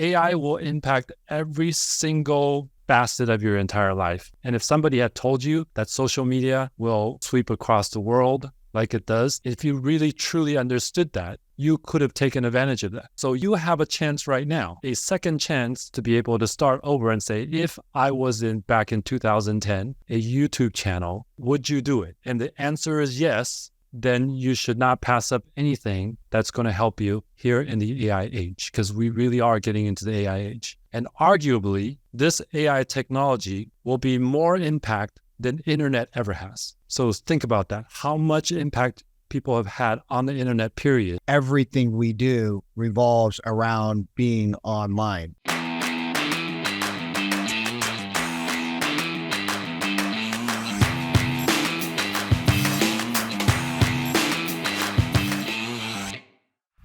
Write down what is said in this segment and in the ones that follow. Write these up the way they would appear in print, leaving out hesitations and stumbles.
AI will impact every single facet of your entire life. And if somebody had told you that social media will sweep across the world like it does, if you really truly understood that, you could have taken advantage of that. So you have a chance right now, a second chance to be able to start over and say, if I was back in 2010, a YouTube channel, would you do it? And the answer is yes. Then you should not pass up anything that's going to help you here in the AI age, because we really are getting into the AI age. And arguably, this AI technology will be more impact than internet ever has. So think about that. How much impact people have had on the internet, period. Everything we do revolves around being online.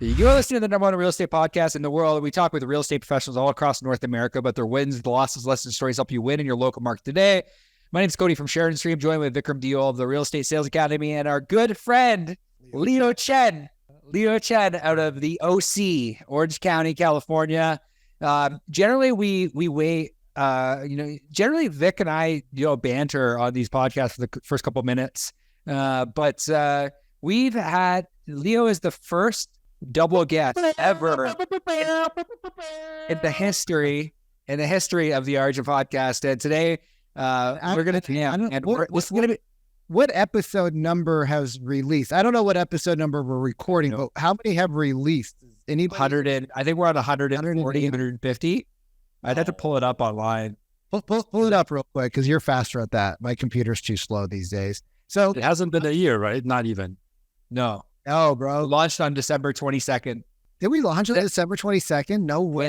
You're listening to the number one real estate podcast in the world. We talk with real estate professionals all across North America about their wins, the losses, lessons, stories help you win in your local market today. My name is Cody from Sheridan Stream, joined with Vikram Deol of the Real Estate Sales Academy and our good friend, Leo Chen. Leo Chen out of the OC, Orange County, California. Generally, we wait. Generally Vic and I, banter on these podcasts for the first couple of minutes. But we've had, Leo is the first double guest ever in the history of the Origin podcast. And today, we're going to, what episode number has released? I don't know what episode number we're recording, but how many have released? Anybody? 100 I think we're on 140, 150. I'd have to pull it up online. Pull it up real quick, because you're faster at that. My computer's too slow these days. So it hasn't been a year, right? Not even. No. Oh, bro. Launched on December 22nd. Did we launch on December 22nd? No way.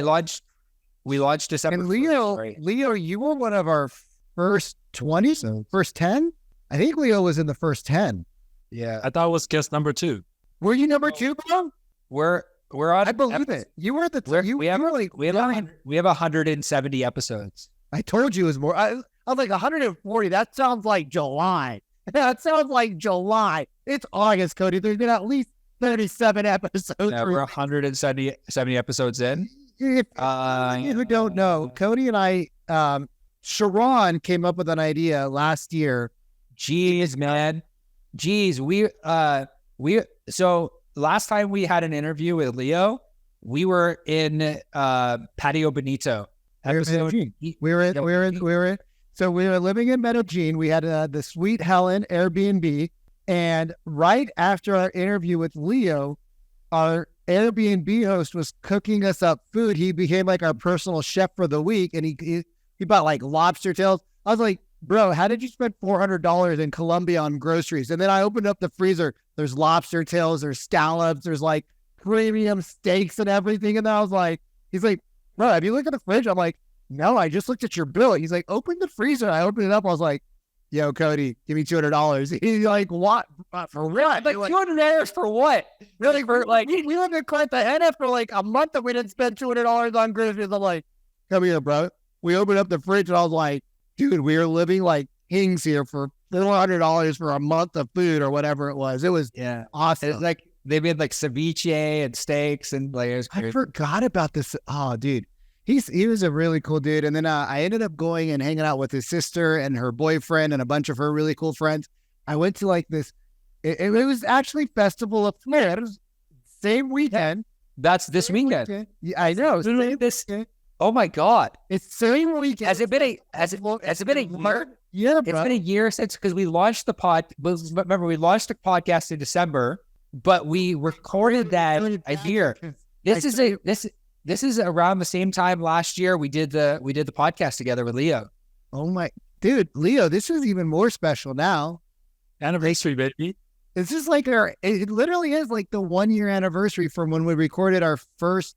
We launched December. And 1st, Leo, you were one of our first 20, first 10? I think Leo was in the first 10. Yeah. I thought it was guest number 2. Were you number 2, bro? We're on. I believe it. You were we have 170 episodes. I told you it was more. I was like 140. That sounds like July. That sounds like July. It's August, Cody. There's been at least 37 episodes. Yeah, we're 170 episodes in. If you don't know, Cody and I, Sharon came up with an idea last year. Jeez, man. So last time we had an interview with Leo, we were in Patio Bonito. So we were living in Medellin. We had the Sweet Helen Airbnb. And right after our interview with Leo, our Airbnb host was cooking us up food. He became like our personal chef for the week. And he bought like lobster tails. I was like, bro, how did you spend $400 in Colombia on groceries? And then I opened up the freezer. There's lobster tails, there's scallops, there's like premium steaks and everything. And then I was like, he's like, bro, have you looked at the fridge? I'm like, no, I just looked at your bill. He's like, open the freezer. I opened it up. I was like, yo, Cody, give me $200. He's like, what? For what? Like $200 for what? Really? For like, we lived in Cartagena for like a month and we didn't spend $200 on groceries. I'm like, come here, bro. We opened up the fridge and I was like, dude, we are living like kings here for $400 for a month of food or whatever it was. It was awesome. It's like they made like ceviche and steaks and like it was crazy. I forgot about this. Oh, dude. He was a really cool dude. And then I ended up going and hanging out with his sister and her boyfriend and a bunch of her really cool friends. I went to like this, it was actually Festival of Flares, same weekend. That's this weekend. Yeah, I know. Oh my God. It's same weekend. Has it been a year? Yeah, bro. It's been a year since, because we launched the remember we launched the podcast in December, but we recorded that a year. This is around the same time last year we did the podcast together with Leo. Oh my dude, Leo, this is even more special now. Anniversary, baby. This is like it literally is like the 1-year anniversary from when we recorded our first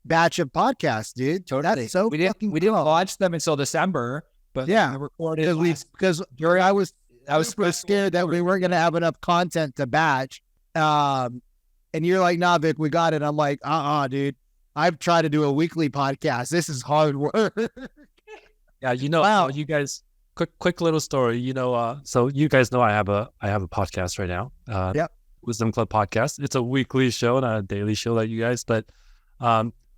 batch of podcasts, dude. Totally. That's so we didn't launch them until December, but yeah, we recorded because I was so scared that we weren't gonna have enough content to batch. And you're like, nah, Vic, we got it. I'm like, dude. I've tried to do a weekly podcast. This is hard work. Yeah, wow. You guys, quick little story. So you guys know I have a podcast right now. Wisdom Club podcast. It's a weekly show, not a daily show like you guys. But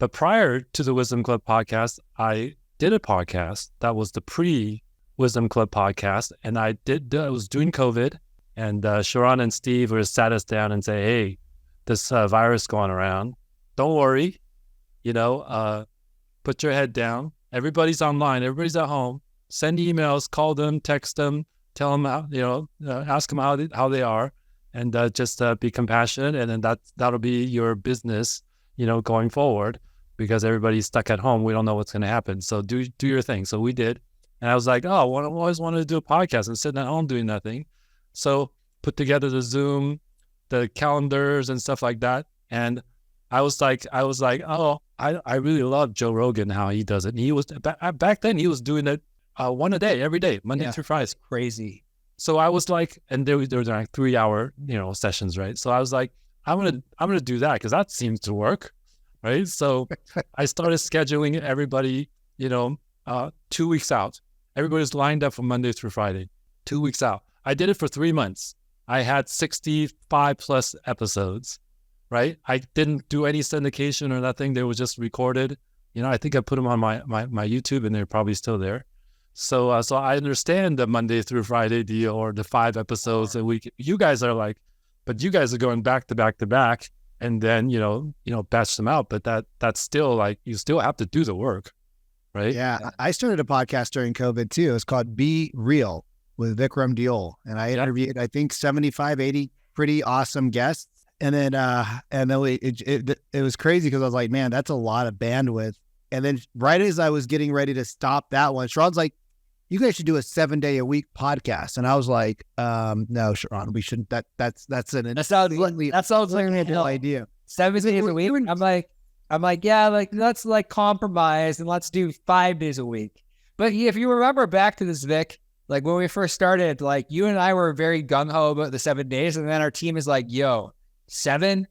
But prior to the Wisdom Club podcast, I did a podcast that was the pre-Wisdom Club podcast. And I was doing COVID, and Sharon and Steve were sat us down and say, hey, this virus going around. Don't worry, put your head down. Everybody's online. Everybody's at home. Send emails, call them, text them, tell them how, ask them how they are, and just be compassionate. And then that'll be your business, going forward, because everybody's stuck at home. We don't know what's going to happen. So do your thing. So we did. And I was like, I always wanted to do a podcast and sitting at home doing nothing. So put together the Zoom, the calendars and stuff like that. And I was like, oh, I really love Joe Rogan, how he does it. And he was back then, he was doing it one a day, every day, Monday through Friday. Crazy. So I was like, and there were like 3-hour, sessions, right? So I was like, I'm gonna do that because that seems to work, right? So I started scheduling everybody, 2 weeks out. Everybody's lined up from Monday through Friday, 2 weeks out. I did it for 3 months. I had 65 plus episodes, right? I didn't do any syndication or nothing. They were just recorded. I think I put them on my YouTube, and they're probably still there. So I understand the Monday through Friday deal, or the 5 episodes a week. You guys are like, but you guys are going back to back to back, and then batch them out. But that's still like, you still have to do the work, right? Yeah, I started a podcast during COVID too. It was called Be Real with Vikram Diol, and I interviewed I think 75, 80 pretty awesome guests. And then it was crazy because I was like, man, that's a lot of bandwidth. And then right as I was getting ready to stop that one, Sharon's like, you guys should do a 7-day-a-week podcast. And I was like, no, Sharon, we shouldn't. That sounds like a hell idea. 7 days a week. I'm like, yeah, like let's like compromise and let's do 5 days a week. But if you remember back to this, Vic, like when we first started, like you and I were very gung-ho about the 7 days. And then our team is like, yo, 7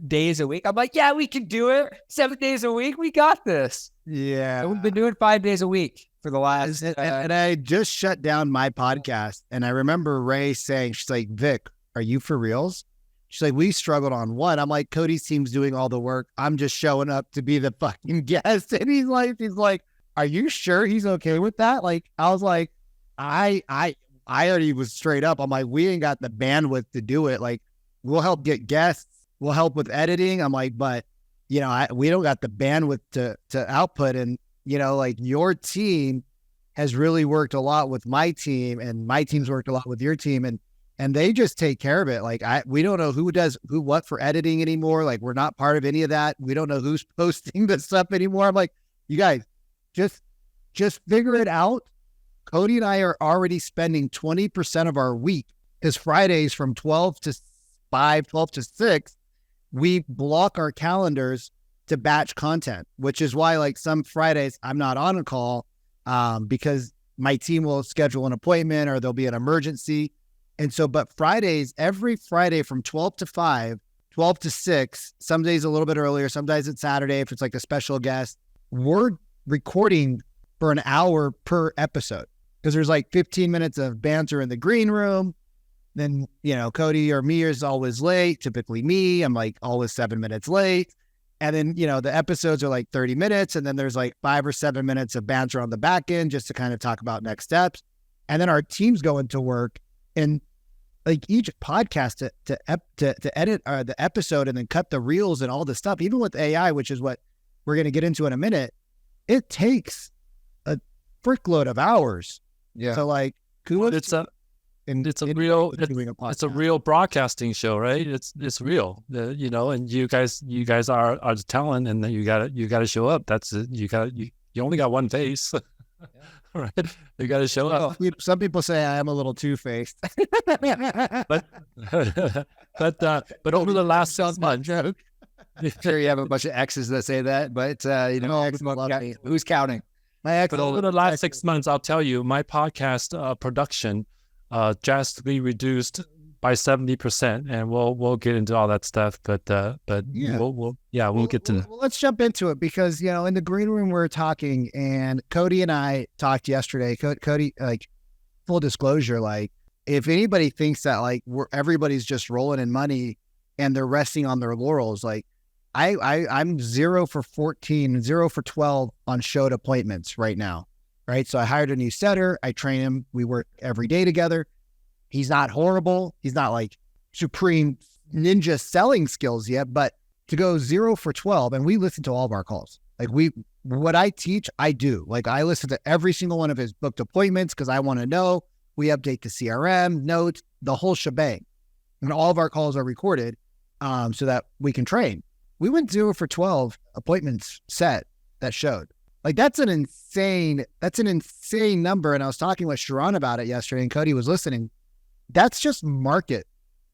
days a week. I'm like, yeah, we can do it. 7 days a week. We got this. Yeah. And we've been doing 5 days a week for the last. And I just shut down my podcast. And I remember Ray saying, she's like, Vic, are you for reals? She's like, we struggled on one. I'm like, Cody's team's doing all the work. I'm just showing up to be the fucking guest. And he's like, are you sure he's okay with that? Like, I was like, I already was straight up. I'm like, we ain't got the bandwidth to do it. Like, we'll help get guests. We'll help with editing. I'm like, but we don't got the bandwidth to output. And, like your team has really worked a lot with my team, and my team's worked a lot with your team, and they just take care of it. Like we don't know who does what for editing anymore. Like we're not part of any of that. We don't know who's posting the stuff anymore. I'm like, you guys just figure it out. Cody and I are already spending 20% of our week, because Fridays from 12 to 5, 12 to 6, we block our calendars to batch content, which is why like some Fridays I'm not on a call because my team will schedule an appointment or there'll be an emergency. And so, but Fridays, every Friday from 12 to 5, 12 to 6, some days a little bit earlier, sometimes it's Saturday if it's like a special guest, we're recording for an hour per episode, because there's like 15 minutes of banter in the green room. Then, Cody or me is always late, typically me. I'm like always 7 minutes late. And then, the episodes are like 30 minutes. And then there's like 5 or 7 minutes of banter on the back end just to kind of talk about next steps. And then our teams go into work, and like each podcast to edit the episode and then cut the reels and all this stuff, even with AI, which is what we're going to get into in a minute, it takes a frickload of hours. Yeah. So like, it's a real broadcasting show, right? It's real, and you guys are the talent, and then you gotta show up. That's it. You only got one face, right? You gotta show up. Some people say I am a little two-faced, but over the last 6 months, sure you have a bunch of exes that say that, but who's counting? My ex. But over the last 6 months, I'll tell you, my podcast production drastically reduced by 70%, and we'll get into all that stuff. But yeah, we'll get to. Well, let's jump into it, because in the green room we're talking, and Cody and I talked yesterday. Cody, like, full disclosure, like if anybody thinks that like everybody's just rolling in money and they're resting on their laurels, like I'm 0 for 14, 0 for 12 on showed appointments right now. Right. So I hired a new setter. I train him. We work every day together. He's not horrible. He's not like supreme ninja selling skills yet, but to go 0 for 12, and we listen to all of our calls. Like what I teach, I do. Like I listen to every single one of his booked appointments because I want to know. We update the CRM, notes, the whole shebang. And all of our calls are recorded so that we can train. We went 0 for 12 appointments set that showed. Like that's an insane number. And I was talking with Sharon about it yesterday and Cody was listening. That's just market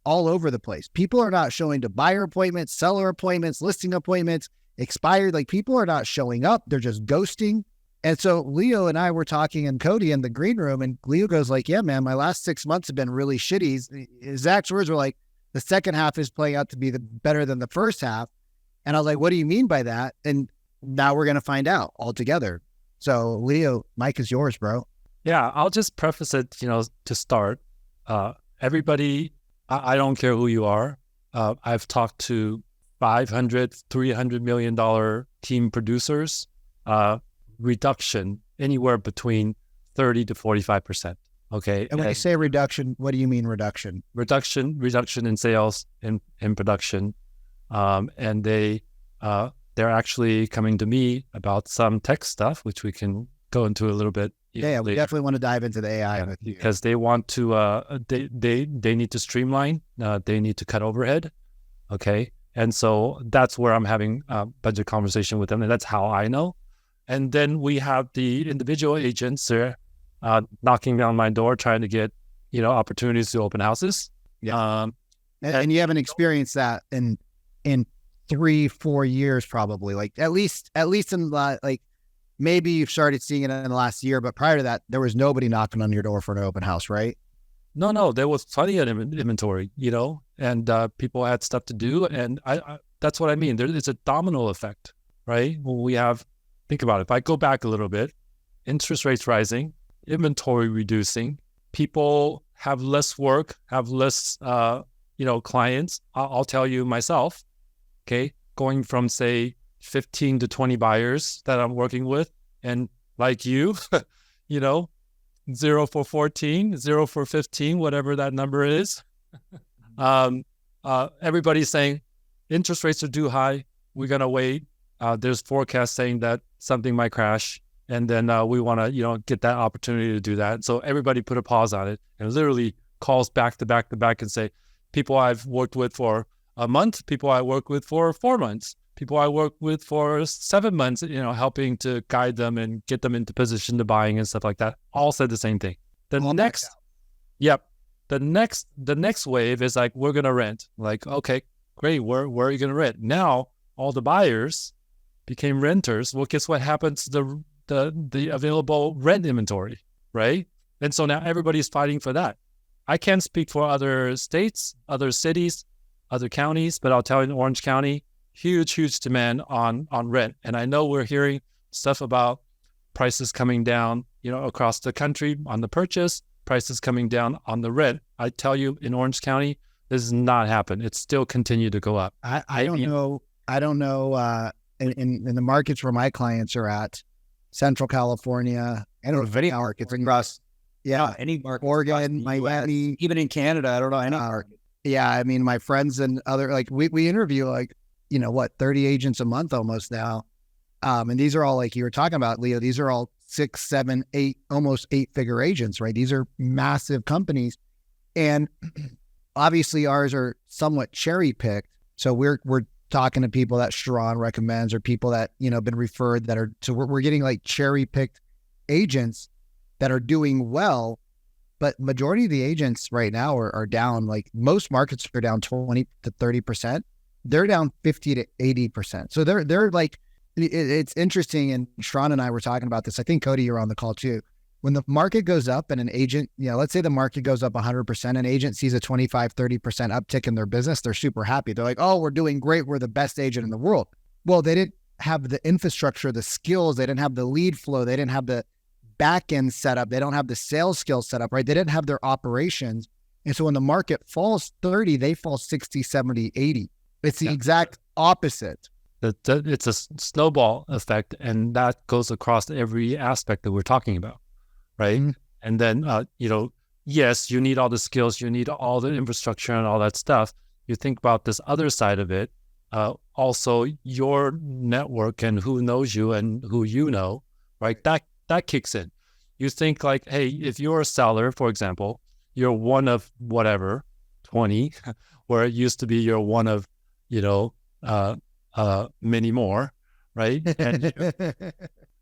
all over the place. People are not showing to buyer appointments, seller appointments, listing appointments, expired. Like people are not showing up. They're just ghosting. And so Leo and I were talking and Cody in the green room and Leo goes like, yeah, man, my last 6 months have been really shitty. His exact words were like, the second half is playing out to be better than the first half. And I was like, what do you mean by that? And now we're going to find out all together. So Leo, mic is yours, bro. Yeah, I'll just preface it, to start. Everybody, I don't care who you are. I've talked to $500 million, $300 million team producers, reduction anywhere between 30 to 45%. Okay. And when you say reduction, what do you mean reduction? Reduction in sales and production. And they're actually coming to me about some tech stuff, which we can go into a little bit. Yeah, we definitely want to dive into the AI with you. Because they want to, they need to streamline, they need to cut overhead. Okay. And so that's where I'm having a bunch of conversation with them. And that's how I know. And then we have the individual agents knocking down my door, trying to get, opportunities to open houses. Yeah. And you haven't experienced that in 3-4 years, probably. Like at least in like maybe you've started seeing it in the last year, but prior to that, there was nobody knocking on your door for an open house, right? No, there was plenty of inventory, and people had stuff to do. And I that's what I mean. It's a domino effect, right? When we have, think about it. If I go back a little bit, interest rates rising, inventory reducing, people have less work, have less, clients. I'll tell you myself, okay, going from say 15 to 20 buyers that I'm working with, and like you, 0 for 14, 0 for 15, whatever that number is. Everybody's saying interest rates are too high. We're going to wait. There's forecasts saying that something might crash. And then we want to, get that opportunity to do that. So everybody put a pause on it and literally calls back to back to back and say, people I've worked with for a month, people I work with for 4 months, people I work with for 7 months, helping to guide them and get them into position to buying and stuff like that. All said the same thing. The next wave is like, we're going to rent. Like, okay, great. Where are you going to rent? Now, all the buyers became renters. Well, guess what happens to the available rent inventory, right? And so now everybody's fighting for that. I can't speak for other states, other cities, other counties, but I'll tell you in Orange County, huge demand on rent. And I know we're hearing stuff about prices coming down, across the country on the purchase, prices coming down on the rent. I tell you, in Orange County, this has not happened. It's still continued to go up. I don't know. In the markets where my clients are at, Central California, I don't know if any markets across. Yeah, any market. Oregon, Miami, even in Canada, I don't know any market. Yeah, I mean, my friends and other, like we interview 30 agents a month almost now. And these are all, like you were talking about, Leo, these are all 6, 7, 8, almost 8-figure agents, right? These are massive companies. And obviously ours are somewhat cherry picked. So we're talking to people that Sharon recommends or people that, been referred that are, so we're getting like cherry picked agents that are doing well. But majority of the agents right now are down, like most markets are down 20 to 30%. They're down 50 to 80%. So they're like, it's interesting. And Sharon and I were talking about this. I think Cody, you're on the call too. When the market goes up and an agent, let's say the market goes up 100%, an agent sees a 25, 30% uptick in their business. They're super happy. They're like, oh, we're doing great. We're the best agent in the world. Well, they didn't have the infrastructure, the skills. They didn't have the lead flow. They didn't have the back end setup. They don't have the sales skills set up, right? They didn't have their operations. And so when the market falls 30, they fall 60, 70, 80. It's the exact opposite. It's a snowball effect, and that goes across every aspect that we're talking about, right? Mhm. And then, yes, you need all the skills, you need all the infrastructure and all that stuff. You think about this other side of it, also your network and who knows you and who you know, right? That kicks in. You think like, hey, if you're a seller, for example, you're one of whatever, 20, where it used to be you're one of, you know, many more, right?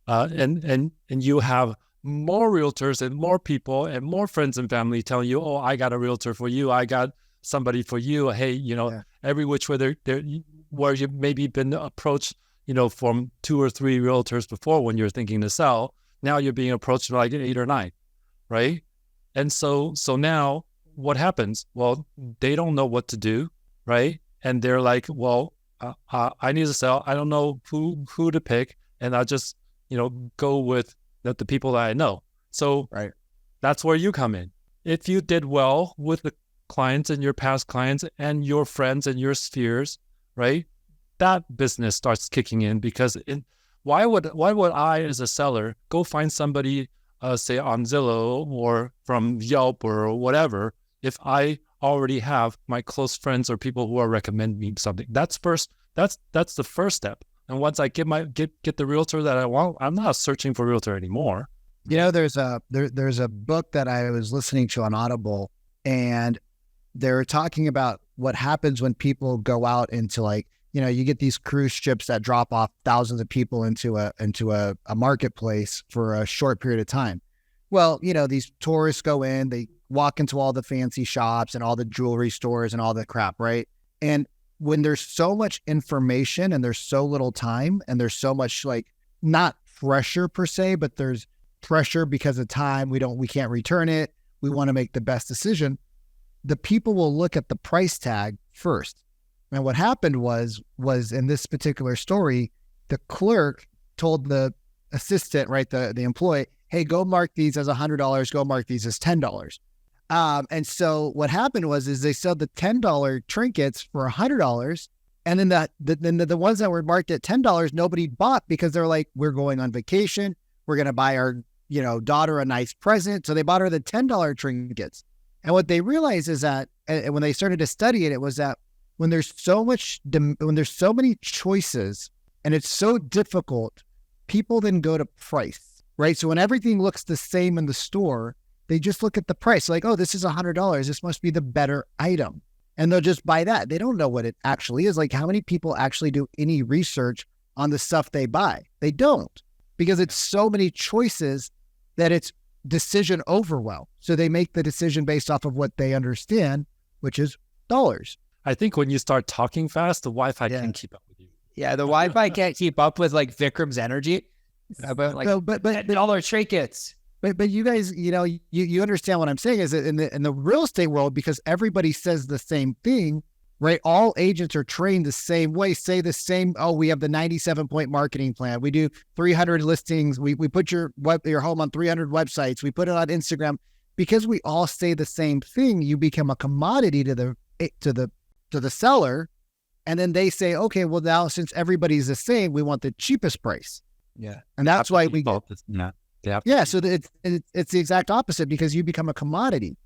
And you have more realtors and more people and more friends and family telling you, oh, I got a realtor for you, I got somebody for you. Hey, every which way there, where you've maybe been approached, from 2 or 3 realtors before when you're thinking to sell, now you're being approached by like 8 or 9, right? And so now what happens? Well, they don't know what to do, right? And they're like, well, I need to sell. I don't know who to pick, and I'll just go with the people that I know. So Right. that's where you come in. If you did well with the clients and your past clients and your friends and your spheres, right? That business starts kicking in because why would I as a seller go find somebody, say on Zillow or from Yelp or whatever, if I already have my close friends or people who are recommending me something? That's the first step. And once I get the realtor that I want, I'm not searching for a realtor anymore. There's a book that I was listening to on Audible, and they're talking about what happens when people go out into like, you get these cruise ships that drop off thousands of people into a marketplace for a short period of time. Well, these tourists go in, they walk into all the fancy shops and all the jewelry stores and all the crap, right? And when there's so much information and there's so little time and there's so much like not pressure per se, but there's pressure because of time. We can't return it. We want to make the best decision. The people will look at the price tag first. And what happened was in this particular story, the clerk told the assistant, right, the employee, hey, go mark these as $100, go mark these as $10. And so what happened is they sold the $10 trinkets for $100. And then the ones that were marked at $10, nobody bought because they're like, we're going on vacation. We're going to buy our, daughter a nice present. So they bought her the $10 trinkets. And what they realized is that, and when they started to study it, it was that when there's so many choices and it's so difficult, people then go to price, right? So when everything looks the same in the store, they just look at the price like, oh, this is $100. This must be the better item. And they'll just buy that. They don't know what it actually is. Like, how many people actually do any research on the stuff they buy? They don't, because it's so many choices that it's decision overwhelm. So they make the decision based off of what they understand, which is dollars. I think when you start talking fast, the Wi-Fi can't keep up with you. Yeah, the Wi-Fi can't keep up with like Vikram's energy. About like $10 trinkets. But you guys, you understand what I'm saying is that in the real estate world, because everybody says the same thing, right? All agents are trained the same way, say the same. Oh, we have the 97-point marketing plan. We do 300 listings. We put your home on 300 websites. We put it on Instagram. Because we all say the same thing, you become a commodity to the seller, and then they say, okay, well now since everybody's the same, we want the cheapest price. Yeah, and that's why we get. So it's the exact opposite, because you become a commodity.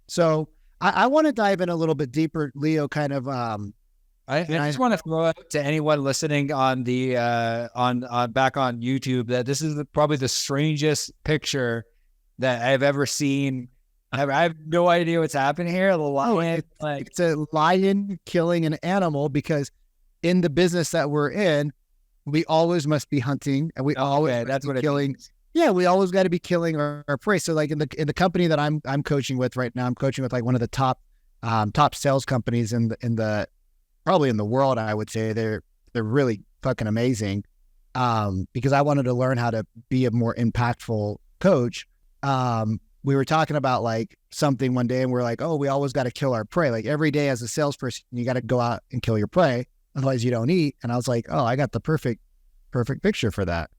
So I want to dive in a little bit deeper, Leo, kind of. I just want to throw out to anyone listening on the on back on YouTube that this is probably the strangest picture that I've ever seen. I have no idea what's happening here. The lion, it's a lion killing an animal, because in the business that we're in, we always must be hunting, and we always that's what killing. Yeah, we always got to be killing our prey. So like in the company that I'm coaching with right now, I'm coaching with like one of the top sales companies in the probably in the world. I would say they're really fucking amazing, because I wanted to learn how to be a more impactful coach. We were talking about like something one day, and we're like, oh, we always got to kill our prey. Like every day as a salesperson, you got to go out and kill your prey, otherwise you don't eat. And I was like, oh, I got the perfect picture for that.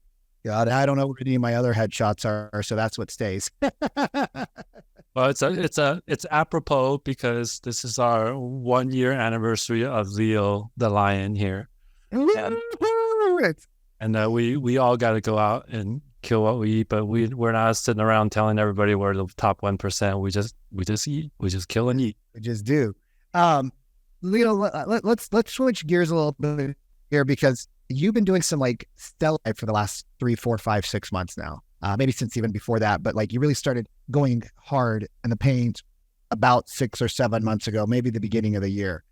God, I don't know where any of my other headshots are, so that's what stays. Well, it's apropos because this is our 1 year anniversary of Leo the lion here, and It's- we all got to go out and kill what we eat, but we're not sitting around telling everybody we're the top 1%. We just eat, we just kill and eat. We just do. Leo, let's switch gears a little bit here because you've been doing some like stellar for the last 3, 4, 5, 6 months now. Maybe since even before that, but like you really started going hard in the paint about 6 or 7 months ago, maybe the beginning of the year.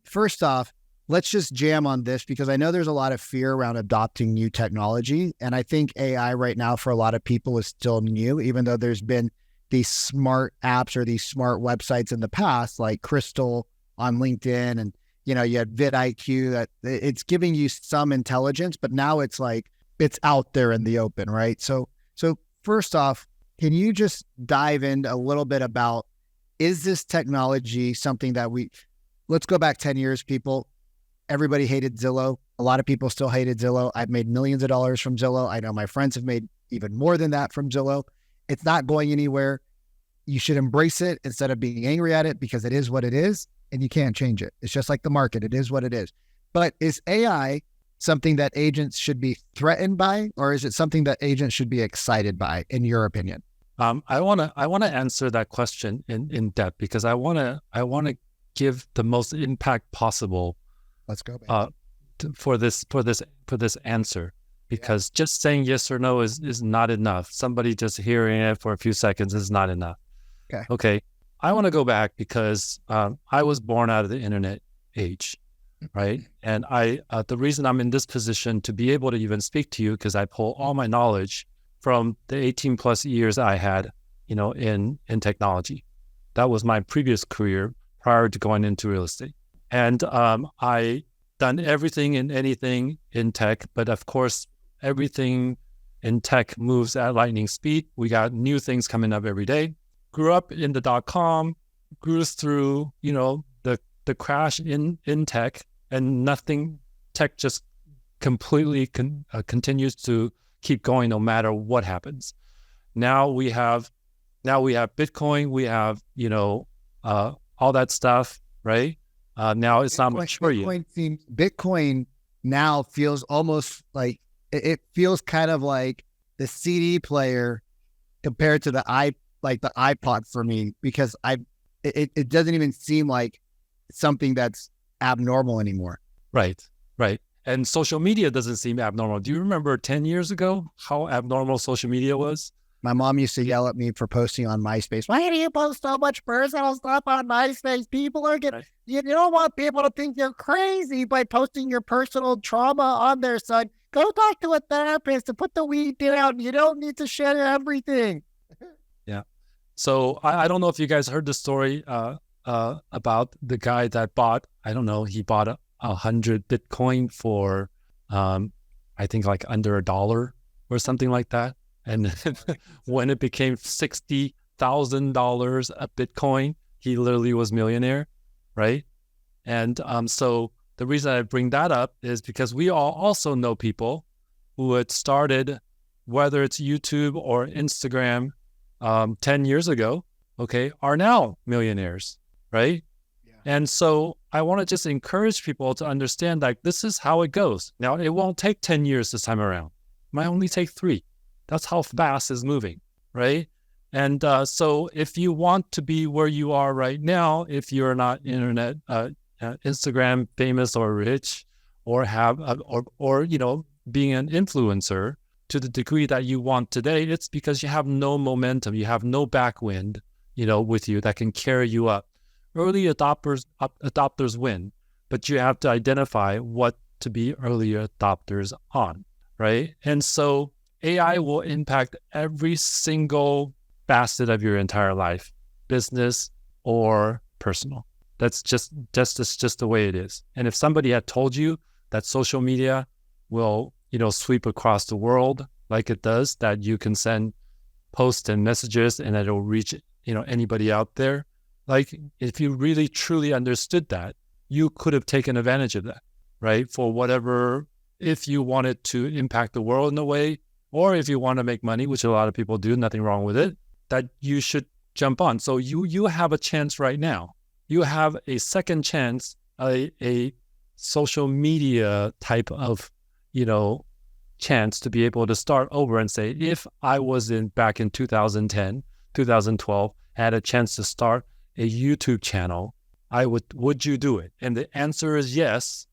First off, let's just jam on this because I know there's a lot of fear around adopting new technology. And I think AI right now for a lot of people is still new, even though there's been these smart apps or these smart websites in the past, like Crystal on LinkedIn. And, you know, you had vidIQ that it's giving you some intelligence, but now it's like, it's out there in the open, right? So first off, can you just dive in a little bit about, is this technology something that let's go back 10 years, people. Everybody hated Zillow. A lot of people still hated Zillow. I've made millions of dollars from Zillow. I know my friends have made even more than that from Zillow. It's not going anywhere. You should embrace it instead of being angry at it because it is what it is and you can't change it. It's just like the market. It is what it is. But is AI something that agents should be threatened by, or is it something that agents should be excited by, in your opinion? I wanna answer that question in depth because I wanna give the most impact possible. Let's go. For this answer, because just saying yes or no is not enough. Somebody just hearing it for a few seconds is not enough. Okay. I want to go back because I was born out of the internet age. Right. And the reason I'm in this position to be able to even speak to you, because I pull all my knowledge from the 18 plus years I had, you know, in technology. That was my previous career prior to going into real estate. And I done everything and anything in tech, but of course, everything in tech moves at lightning speed. We got new things coming up every day. Grew up in the .com, grew through, you know, the crash in tech. And nothing, tech just completely continues to keep going no matter what happens. Now we have Bitcoin, we have, you know, all that stuff, right? Now it's not much for you. Bitcoin now feels almost like, it feels kind of like the CD player compared to the iPod for me, because it doesn't even seem like something that's abnormal anymore. Right. And social media doesn't seem abnormal. Do you remember 10 years ago how abnormal social media was? My mom used to yell at me for posting on MySpace. Why do you post so much personal stuff on MySpace? People are getting, you don't want people to think you're crazy by posting your personal trauma on there, son. Go talk to a therapist and put the weed down. You don't need to share everything. Yeah. So I don't know if you guys heard the story about the guy that bought, I don't know, he bought 100 Bitcoin for, I think like under $1 or something like that. And when it became $60,000 a Bitcoin, he literally was millionaire, right? And so the reason I bring that up is because we all also know people who had started, whether it's YouTube or Instagram 10 years ago, okay, are now millionaires. Right. Yeah. And so I want to just encourage people to understand that this is how it goes. Now, it won't take 10 years this time around. It might only take 3. That's how fast it's moving. Right. And so if you want to be where you are right now, if you're not internet, Instagram famous or rich, or have, or, you know, being an influencer to the degree that you want today, it's because you have no momentum. You have no backwind, you know, with you that can carry you up. Early adopters win, but you have to identify what to be early adopters on, right? And so AI will impact every single facet of your entire life, business or personal. That's just the way it is. And if somebody had told you that social media will, you know, sweep across the world like it does, that you can send posts and messages and that it'll reach, you know, anybody out there, like, if you really truly understood that, you could have taken advantage of that, right? For whatever, if you wanted to impact the world in a way, or if you want to make money, which a lot of people do, nothing wrong with it, that you should jump on. So you have a chance right now. You have a second chance, a social media type of, chance to be able to start over and say, if I was back in 2010, 2012, had a chance to start a YouTube channel, would you do it? And the answer is yes.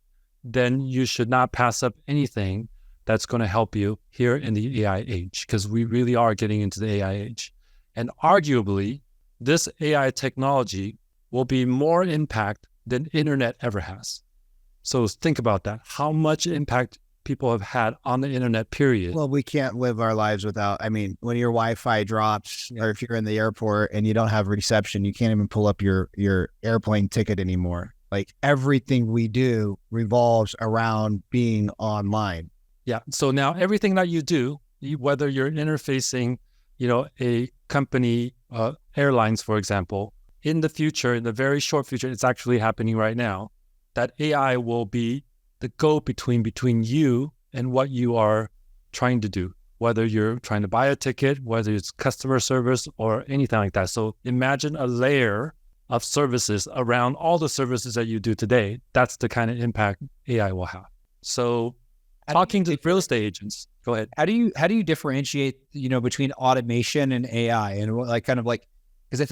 Then you should not pass up anything that's going to help you here in the AI age, because we really are getting into the AI age. And arguably, this AI technology will be more impact than internet ever has. So think about that. How much impact people have had on the internet, period. Well, we can't live our lives without, when your Wi-Fi drops, or if you're in the airport and you don't have reception, you can't even pull up your airplane ticket anymore. Like, everything we do revolves around being online. Yeah. So now everything that you do, whether you're interfacing, a company, airlines, for example, in the future, in the very short future, it's actually happening right now, that AI will be the go-between between you and what you are trying to do, whether you're trying to buy a ticket, whether it's customer service or anything like that. So imagine a layer of services around all the services that you do today. That's the kind of impact AI will have. So talking to real estate agents, go ahead. How do you differentiate, between automation and AI, and because I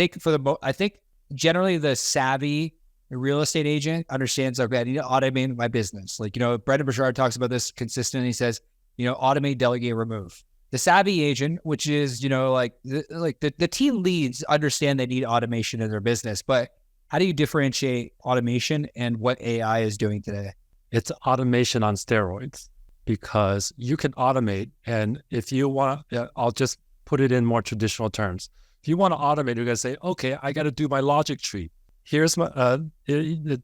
think generally the savvy real estate agent understands, okay, I need to automate my business. Brendan Burchard talks about this consistently. He says, automate, delegate, remove. The savvy agent, which is, the team leads understand they need automation in their business, but how do you differentiate automation and what AI is doing today? It's automation on steroids, because you can automate. And if you want, I'll just put it in more traditional terms. If you want to automate, you're going to say, okay, I got to do my logic tree. Here's my,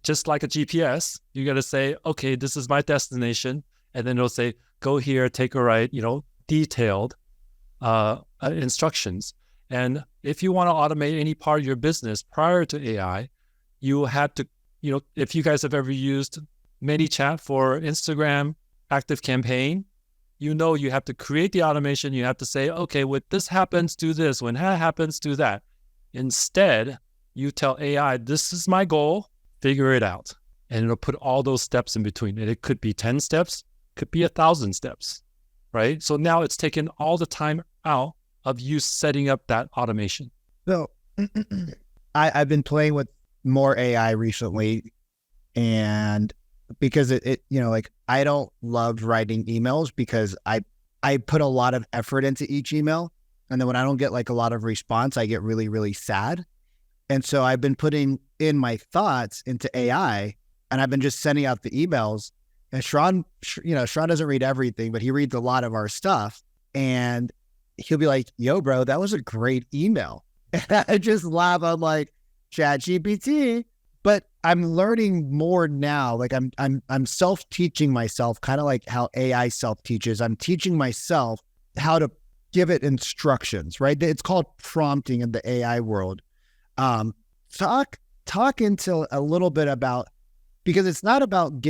just like a GPS, you got to say, okay, this is my destination. And then it'll say, go here, take a right, detailed instructions. And if you want to automate any part of your business prior to AI, you had to, if you guys have ever used ManyChat for Instagram ActiveCampaign, you have to create the automation. You have to say, okay, when this happens, do this. When that happens, do that. Instead, you tell AI, this is my goal, figure it out. And it'll put all those steps in between. And it could be 10 steps, could be 1,000 steps, right? So now it's taken all the time out of you setting up that automation. So I've been playing with more AI recently, and because it I don't love writing emails, because I put a lot of effort into each email. And then when I don't get a lot of response, I get really, really sad. And so I've been putting in my thoughts into AI, and I've been just sending out the emails. And Sharon doesn't read everything, but he reads a lot of our stuff. And he'll be like, yo, bro, that was a great email. And I just laugh. I'm like, ChatGPT. But I'm learning more now. I'm self-teaching myself, kind of like how AI self-teaches. I'm teaching myself how to give it instructions, right? It's called prompting in the AI world. Talk into a little bit about, because it's not about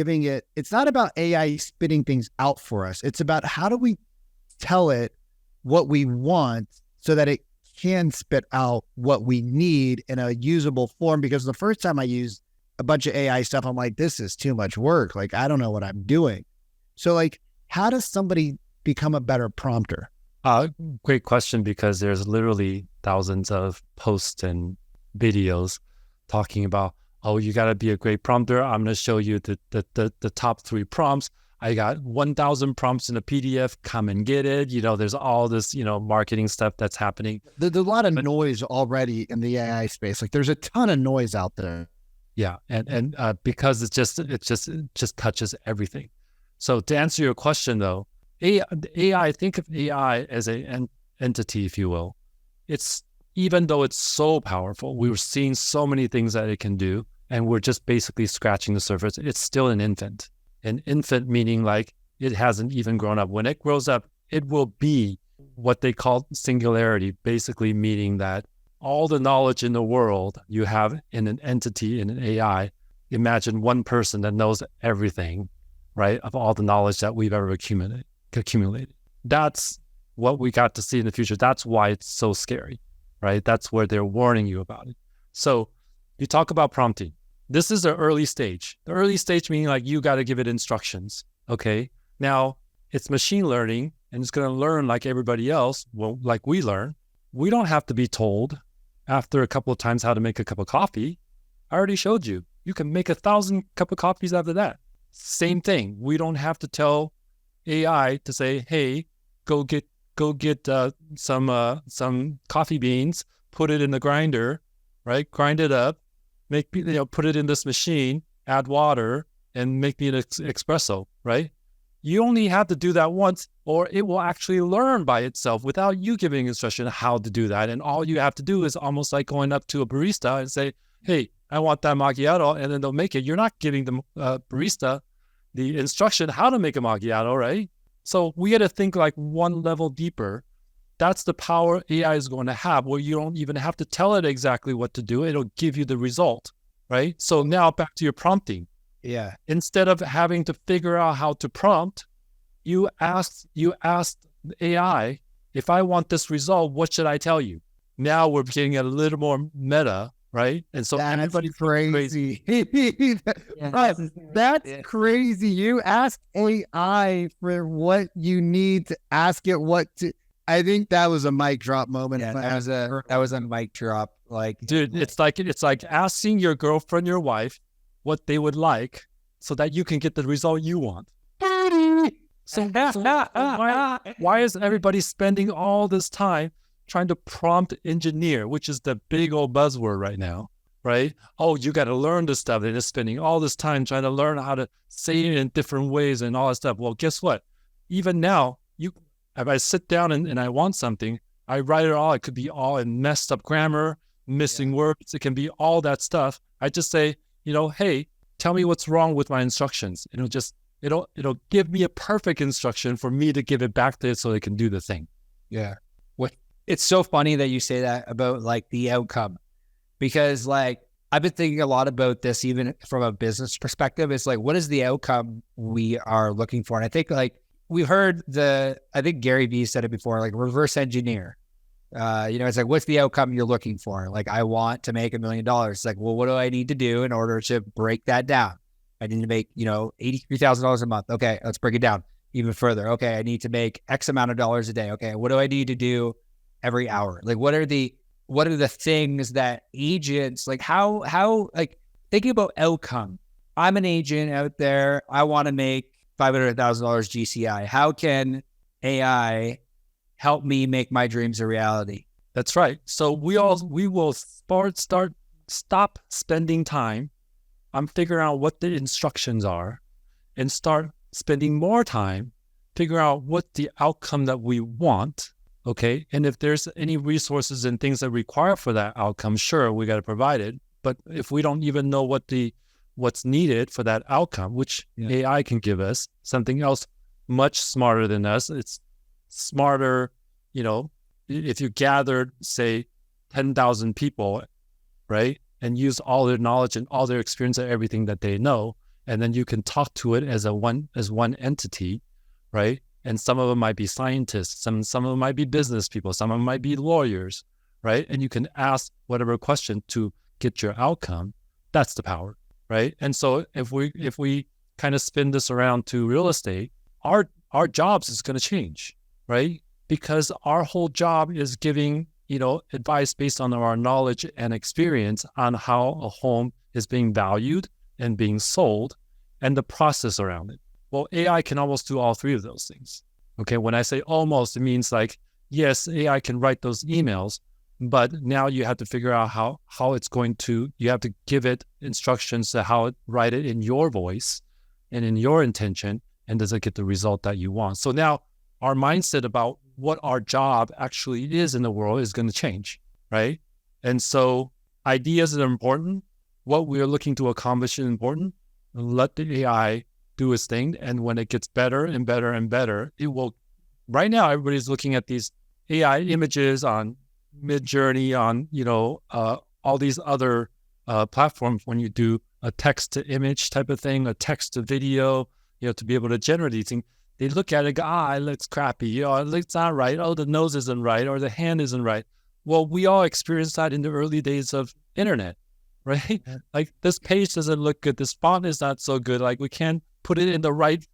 AI spitting things out for us. It's about how do we tell it what we want so that it can spit out what we need in a usable form. Because the first time I used a bunch of AI stuff, I'm like, this is too much work. I don't know what I'm doing. So how does somebody become a better prompter? Great question, because there's literally thousands of posts and videos talking about, oh, you got to be a great prompter. I'm going to show you the top 3 prompts. I got 1,000 prompts in a PDF. Come and get it. There's all this, marketing stuff that's happening. There's a lot of noise already in the AI space. there's a ton of noise out there. Yeah, and because it just touches everything. So to answer your question, though, AI, think of AI as an entity, if you will. Even though it's so powerful, we were seeing so many things that it can do, and we're just basically scratching the surface. It's still an infant. An infant meaning it hasn't even grown up. When it grows up, it will be what they call singularity, basically meaning that all the knowledge in the world you have in an entity, in an AI. Imagine one person that knows everything, right, of all the knowledge that we've ever accumulated. That's what we got to see in the future. That's why it's so scary. right? That's where they're warning you about it. So you talk about prompting. This is the early stage. The early stage meaning like you got to give it instructions. Okay. Now it's machine learning and it's going to learn like everybody else. Well, like we learn, we don't have to be told after a couple of times how to make a cup of coffee. I already showed you. You can make 1,000 cup of coffees after that. Same thing. We don't have to tell AI to say, hey, go get some coffee beans, put it in the grinder, right? Grind it up, put it in this machine, add water, and make me an espresso, right? You only have to do that once, or it will actually learn by itself without you giving instruction how to do that. And all you have to do is almost like going up to a barista and say, hey, I want that macchiato, and then they'll make it. You're not giving the barista the instruction how to make a macchiato, right? So we got to think like one level deeper. That's the power AI is going to have, where you don't even have to tell it exactly what to do. It'll give you the result, right? So now back to your prompting. Yeah. Instead of having to figure out how to prompt, you asked AI, if I want this result, what should I tell you? Now we're getting a little more meta, right? And so everybody's crazy. Yeah. That's crazy. You ask AI for what you need to ask it what to. I think that was a mic drop moment. Yeah, that was a mic drop. Like, dude, it's like asking your girlfriend, your wife, what they would like so that you can get the result you want. So why is everybody spending all this time trying to prompt engineer, which is the big old buzzword right now, right? Oh, you got to learn this stuff. They're just spending all this time trying to learn how to say it in different ways and all that stuff. Well, guess what? Even now, if I sit down and I want something, I write it all. It could be all in messed up grammar, missing words. It can be all that stuff. I just say, hey, tell me what's wrong with my instructions. It'll give me a perfect instruction for me to give it back to it so it can do the thing. Yeah. It's so funny that you say that about like the outcome, because like I've been thinking a lot about this even from a business perspective. It's like, what is the outcome we are looking for? And I think like we've heard I think Gary Vee said it before, like reverse engineer. It's like, what's the outcome you're looking for? Like, I want to make $1 million. It's like, well, what do I need to do in order to break that down? I need to make, $83,000 a month. Okay, let's break it down even further. Okay, I need to make X amount of dollars a day. Okay, what do I need to do every hour? Like, what are the things that agents, like how like thinking about outcome? I'm an agent out there. I want to make $500,000 GCI. How can AI help me make my dreams a reality? That's right. So we will stop spending time on figuring out what the instructions are and start spending more time figuring out what the outcome that we want. Okay. And if there's any resources and things that require for that outcome, sure, we got to provide it. But if we don't even know what's needed for that outcome, which AI can give us, something else much smarter than us, it's smarter, if you gathered, say, 10,000 people, right, and use all their knowledge and all their experience and everything that they know, and then you can talk to it as one entity, right? And some of them might be scientists, some of them might be business people, some of them might be lawyers, right? And you can ask whatever question to get your outcome. That's the power, right? And so if we kind of spin this around to real estate, our jobs is going to change, right? Because our whole job is giving, advice based on our knowledge and experience on how a home is being valued and being sold and the process around it. Well, AI can almost do all three of those things. Okay, when I say almost, it means like, yes, AI can write those emails, but now you have to figure out how it's going to, you have to give it instructions to how it write it in your voice and in your intention, and does it get the result that you want? So now our mindset about what our job actually is in the world is going to change, right? And so ideas are important. What we are looking to accomplish is important. Let the AI do its thing. And when it gets better and better and better, it will. Right now, everybody's looking at these AI images on Midjourney, on, all these other platforms when you do a text to image type of thing, a text to video, to be able to generate these things. They look at it and go, it looks crappy. It looks not right. Oh, the nose isn't right, or the hand isn't right. Well, we all experienced that in the early days of internet, right? Yeah. Like this page doesn't look good. This font is not so good. Like we can't put it in the right,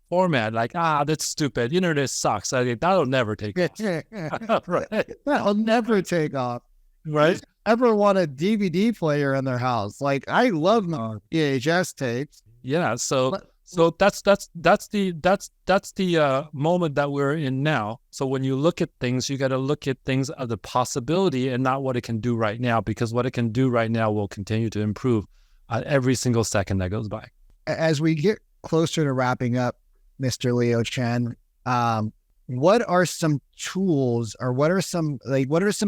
format. Like, that's stupid. Internet sucks. I think that'll never take off. Right. That'll never take off. Right. Ever want a DVD player in their house? Like, I love my VHS tapes. Yeah. So that's the moment that we're in now. So when you look at things, you got to look at things of the possibility and not what it can do right now, because what it can do right now will continue to improve every single second that goes by. As we get closer to wrapping up, Mr. Leo Chen, what are some tools, or what are some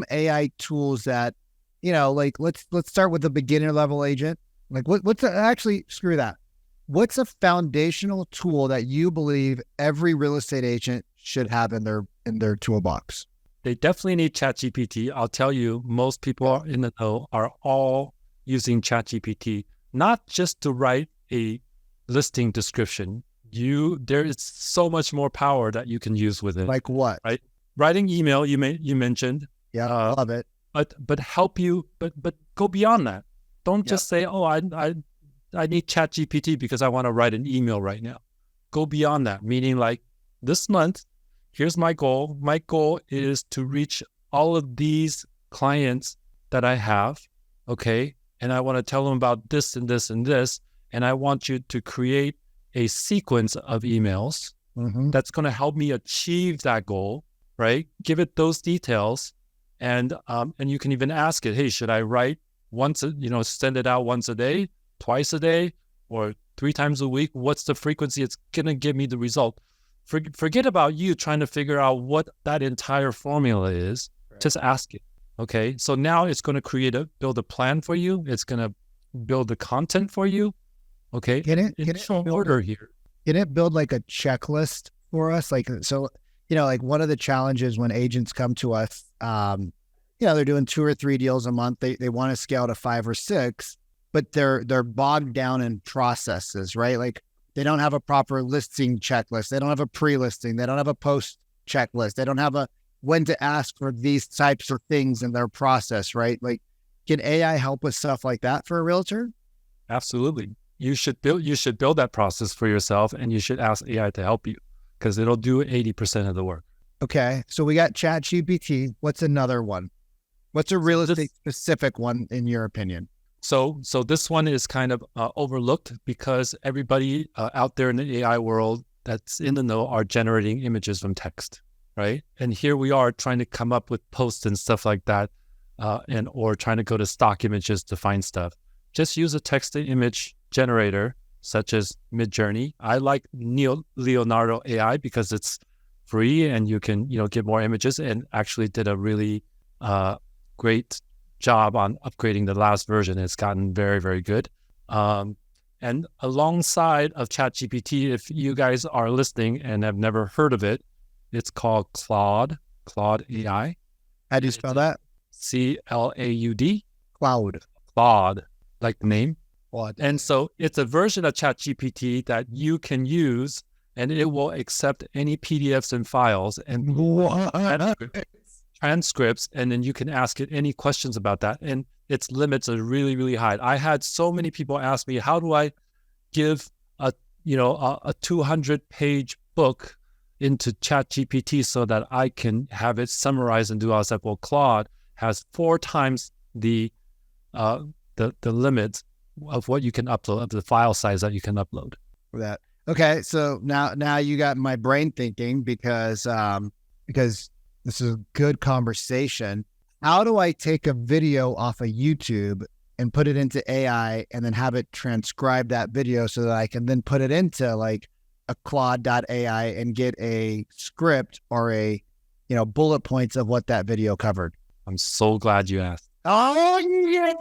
AI tools that, like let's start with the beginner level agent. Like actually screw that. What's a foundational tool that you believe every real estate agent should have in their toolbox? They definitely need ChatGPT. I'll tell you, most people in the know are all using ChatGPT, not just to write a listing description. There is so much more power that you can use with it. Like what? Right? Writing email, you mentioned. Yeah, love it. But help you, but go beyond that. Don't just say, oh, I need ChatGPT because I want to write an email right now. Go beyond that, meaning like this month, here's my goal. My goal is to reach all of these clients that I have, okay? And I want to tell them about this and this and this. And I want you to create a sequence of emails that's going to help me achieve that goal, right? Give it those details. And you can even ask it, hey, should I write send it out once a day, twice a day, or 3 times a week? What's the frequency? It's going to give me the result. Forget about you trying to figure out what that entire formula is. Right. Just ask it. Okay. So now it's going to build a plan for you. It's going to build the content for you. Okay. Can it order here? Can it build like a checklist for us? Like, so, like one of the challenges when agents come to us, they're doing 2 or 3 deals a month. They want to scale to 5 or 6, but they're bogged down in processes, right? Like they don't have a proper listing checklist. They don't have a pre-listing. They don't have a post checklist. They don't have a when to ask for these types of things in their process, right? Like, can AI help with stuff like that for a realtor? Absolutely. You should build that process for yourself, and you should ask AI to help you because it'll do 80% of the work. Okay. So we got ChatGPT. What's another one? What's a real estate specific one in your opinion? So this one is kind of overlooked because everybody out there in the AI world that's in the know are generating images from text, right? And here we are trying to come up with posts and stuff like that, or trying to go to stock images to find stuff. Just use a text to image generator such as Midjourney. I like Leonardo AI because it's free and you can get more images, and actually did a really great job on upgrading the last version. It's gotten very, very good. And alongside of ChatGPT, if you guys are listening and have never heard of it, it's called Claude AI. How do you spell that? CLAUD. Claude, like the name. Claude. And so it's a version of ChatGPT that you can use, and it will accept any PDFs and files and transcripts, and then you can ask it any questions about that. And its limits are really, really high. I had so many people ask me, how do I give a 200-page book into ChatGPT so that I can have it summarize and do all that? Well, Claude has 4 times the limit of what you can upload, of the file size that you can upload. For that. Okay, so now you got my brain thinking because this is a good conversation. How do I take a video off of YouTube and put it into AI and then have it transcribe that video so that I can then put it into like a Claude.ai and get a script or a bullet points of what that video covered? I'm so glad you asked. Oh yeah.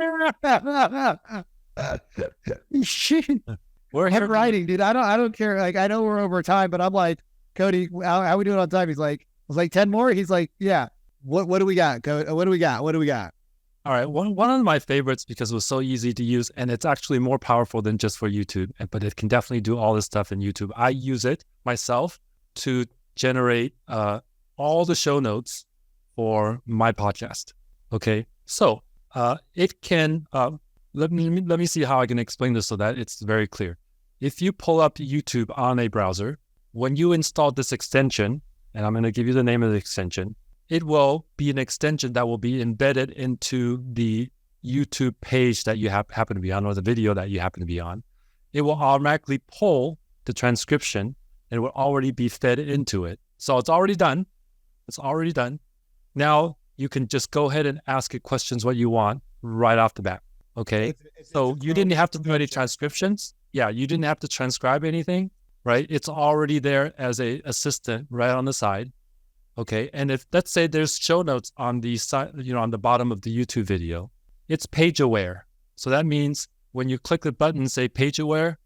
We're writing, dude. I don't care. Like, I know we're over time, but I'm like, Cody, how we doing on time? He's like, I was like 10 more. He's like, yeah. What do we got? What do we got? All right. One of my favorites, because it was so easy to use, and it's actually more powerful than just for YouTube, but it can definitely do all this stuff in YouTube. I use it myself to generate all the show notes for my podcast. Okay. So it can, let me see how I can explain this so that it's very clear. If you pull up YouTube on a browser, when you install this extension, and I'm going to give you the name of the extension, it will be an extension that will be embedded into the YouTube page that you happen to be on, or the video that you happen to be on. It will automatically pull the transcription and it will already be fed into it. So it's already done. It's already done. Now you can just go ahead and ask it questions what you want right off the bat. Okay. So you didn't have to do any transcriptions. Yeah. You didn't have to transcribe anything, right? It's already there as a assistant right on the side. Okay. And if, let's say there's show notes on the side, on the bottom of the YouTube video, it's page aware. So that means when you click the button, say page aware,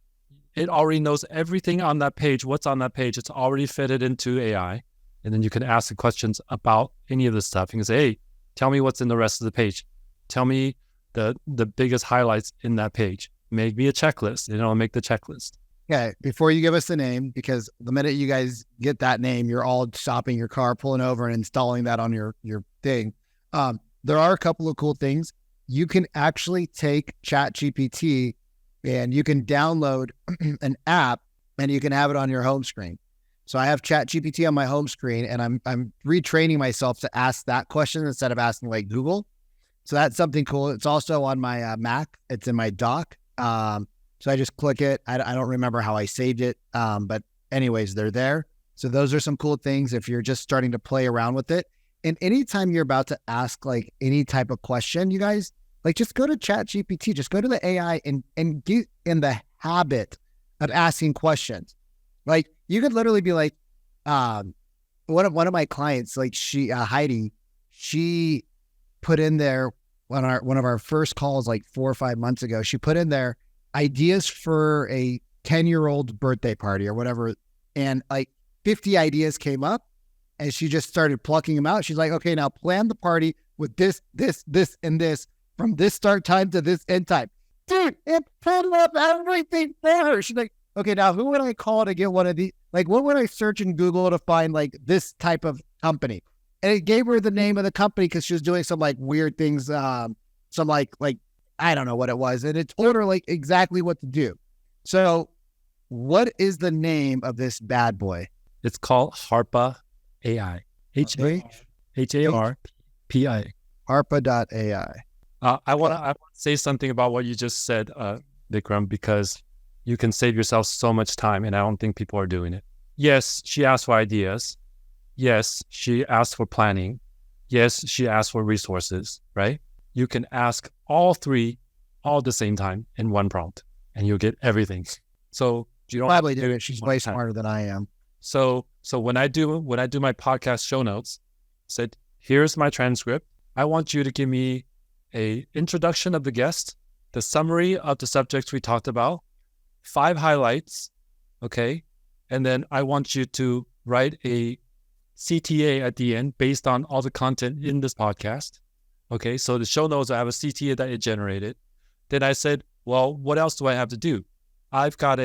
it already knows everything on that page, what's on that page. It's already fed it into AI. And then you can ask the questions about any of this stuff. You can say, hey, tell me what's in the rest of the page. Tell me the biggest highlights in that page. Make me a checklist, and it'll make the checklist. Okay, before you give us the name, because the minute you guys get that name, you're all stopping your car, pulling over and installing that on your thing. There are a couple of cool things. You can actually take ChatGPT and you can download an app and you can have it on your home screen. So I have ChatGPT on my home screen and I'm retraining myself to ask that question instead of asking like Google. So that's something cool. It's also on my Mac. It's in my dock. So I just click it. I don't remember how I saved it. But anyways, they're there. So those are some cool things if you're just starting to play around with it. And anytime you're about to ask like any type of question, you guys, like just go to ChatGPT, just go to the AI and get in the habit of asking questions. Like you could literally be like, one of my clients, like Heidi, she put in there one of our first calls like 4 or 5 months ago, she put in there ideas for a 10-year-old birthday party or whatever. And like 50 ideas came up and she just started plucking them out. She's like, okay, now plan the party with this, and this from this start time to this end time. Dude, it put up everything for her. She's like, okay, now who would I call to get one of these? Like, what would I search in Google to find like this type of company? And it gave her the name of the company because she was doing some like weird things, some like I don't know what it was. And it told her like exactly what to do. So what is the name of this bad boy? It's called Harpa AI. Harpa. Harpa.ai. I want to say something about what you just said, Vikram, because you can save yourself so much time, and I don't think people are doing it. Yes, she asked for ideas. Yes, she asked for planning. Yes, she asked for resources, right? You can ask all three all at the same time in one prompt, and you'll get everything. So you don't probably do it. She's way smarter than I am. So when I do my podcast show notes, said, here's my transcript. I want you to give me a introduction of the guest, the summary of the subjects we talked about, 5 highlights, okay? And then I want you to write a CTA at the end based on all the content in this podcast. Okay, so the show notes, I have a CTA that it generated. Then I said, well, what else do I have to do? I've got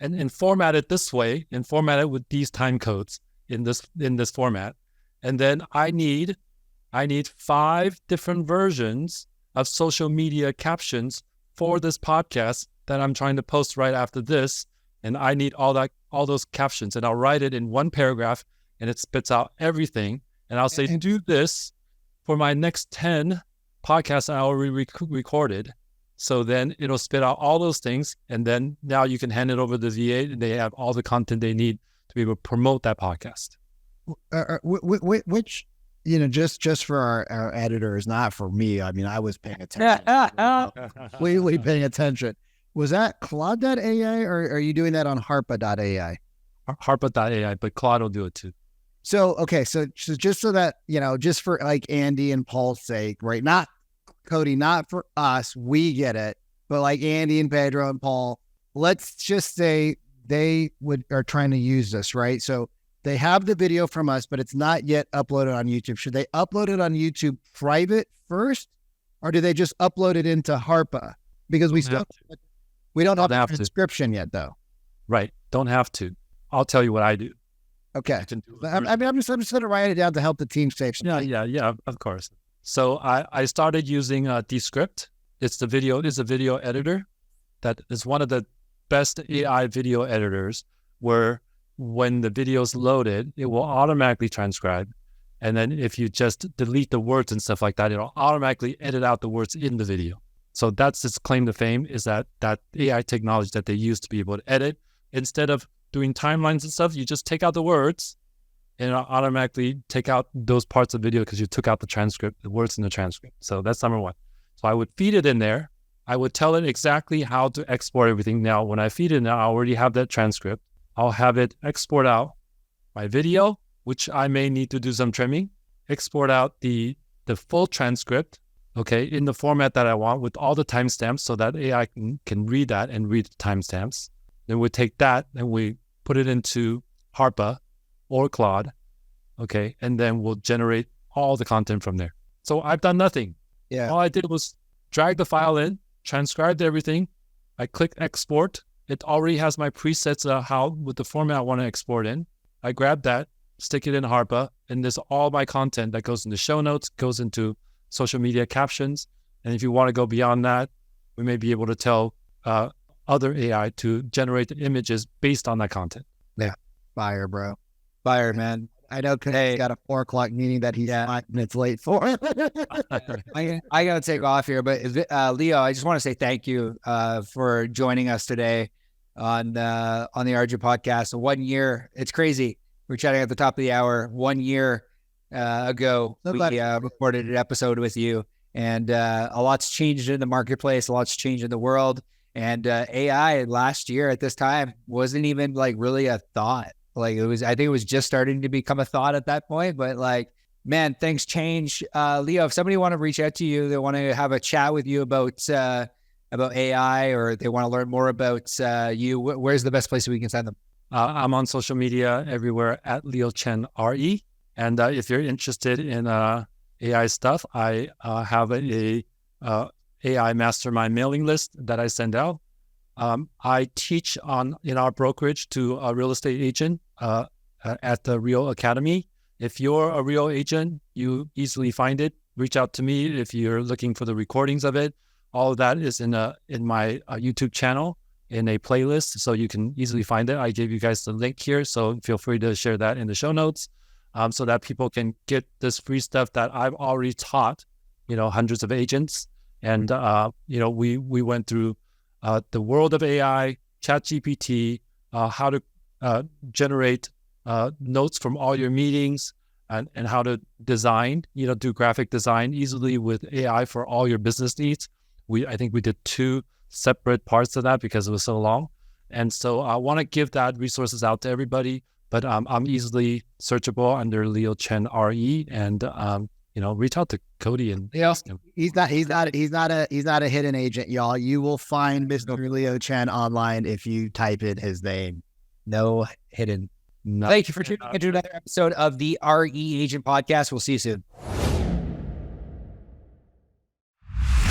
and format it this way, and format it with these time codes in this format. And then I need 5 different versions of social media captions for this podcast that I'm trying to post right after this. And I need all those captions, and I'll write it in one paragraph, and it spits out everything. And I'll say, do this for my next 10 podcasts I already recorded. So then it'll spit out all those things. And then now you can hand it over to the VA, and they have all the content they need to be able to promote that podcast. Which, just for our editors, not for me. I mean, I was paying attention. Completely paying attention. Was that Claude.ai or are you doing that on Harpa.ai? Harpa.ai, but Claude will do it too. So, okay. So just so that, just for like Andy and Paul's sake, right? Not Cody, not for us. We get it. But like Andy and Pedro and Paul, let's just say they are trying to use this, right? So they have the video from us, but it's not yet uploaded on YouTube. Should they upload it on YouTube private first, or do they just upload it into Harpa? Because we don't have the transcription yet, though. Right. Don't have to. I'll tell you what I do. Okay. You can do I'm just going to write it down to help the team save some time. Yeah, of course. So I started using Descript. It's a video editor that is one of the best AI video editors, where when the video's loaded, it will automatically transcribe. And then if you just delete the words and stuff like that, it'll automatically edit out the words in the video. So that's its claim to fame, is that AI technology that they use to be able to edit. Instead of doing timelines and stuff, you just take out the words and it'll automatically take out those parts of video because you took out the transcript, the words in the transcript. So that's number one. So I would feed it in there. I would tell it exactly how to export everything. Now, when I feed it now, I already have that transcript. I'll have it export out my video, which I may need to do some trimming, export out the full transcript, okay, in the format that I want with all the timestamps so that AI can read that and read the timestamps. Then we take that and we put it into Harpa or Claude, okay, and then we'll generate all the content from there. So I've done nothing. Yeah. All I did was drag the file in, transcribed everything. I click export. It already has my presets with the format I want to export in. I grab that, stick it in Harpa, and there's all my content that goes into show notes, goes into social media captions. And if you want to go beyond that, we may be able to tell other AI to generate the images based on that content. Yeah. Fire, bro. Fire, man. I know because he's got a 4:00 meeting that he's 5 minutes late for. I got to take off here, but Leo, I just want to say thank you for joining us today on the RJ podcast. 1 year, it's crazy. We're chatting at the top of the hour. 1 year ago, we recorded an episode with you, and a lot's changed in the marketplace. A lot's changed in the world, and AI last year at this time wasn't even like really a thought. Like I think it was just starting to become a thought at that point, but like, man, things change. Leo, if somebody want to reach out to you, they want to have a chat with you about AI, or they want to learn more about you, where's the best place we can send them? I'm on social media everywhere at Leo Chen RE. And if you're interested in AI stuff, I have a AI mastermind mailing list that I send out. I teach in our brokerage to a real estate agent at the Real Academy. If you're a real agent, you easily find it. Reach out to me if you're looking for the recordings of it. All of that is in my YouTube channel in a playlist, so you can easily find it. I gave you guys the link here, so feel free to share that in the show notes, so that people can get this free stuff that I've already taught, hundreds of agents. And we went through the world of AI, ChatGPT, how to generate notes from all your meetings, and how to design, do graphic design easily with AI for all your business needs. I think we did 2 separate parts of that because it was so long. And so I want to give that resources out to everybody, but I'm easily searchable under Leo Chen RE, and reach out to Cody and ask him. He's not a hidden agent, y'all. You will find Mr. Leo Chen online if you type in his name. No hidden. Thank you for tuning into another episode of the RE Agent Podcast. We'll see you soon.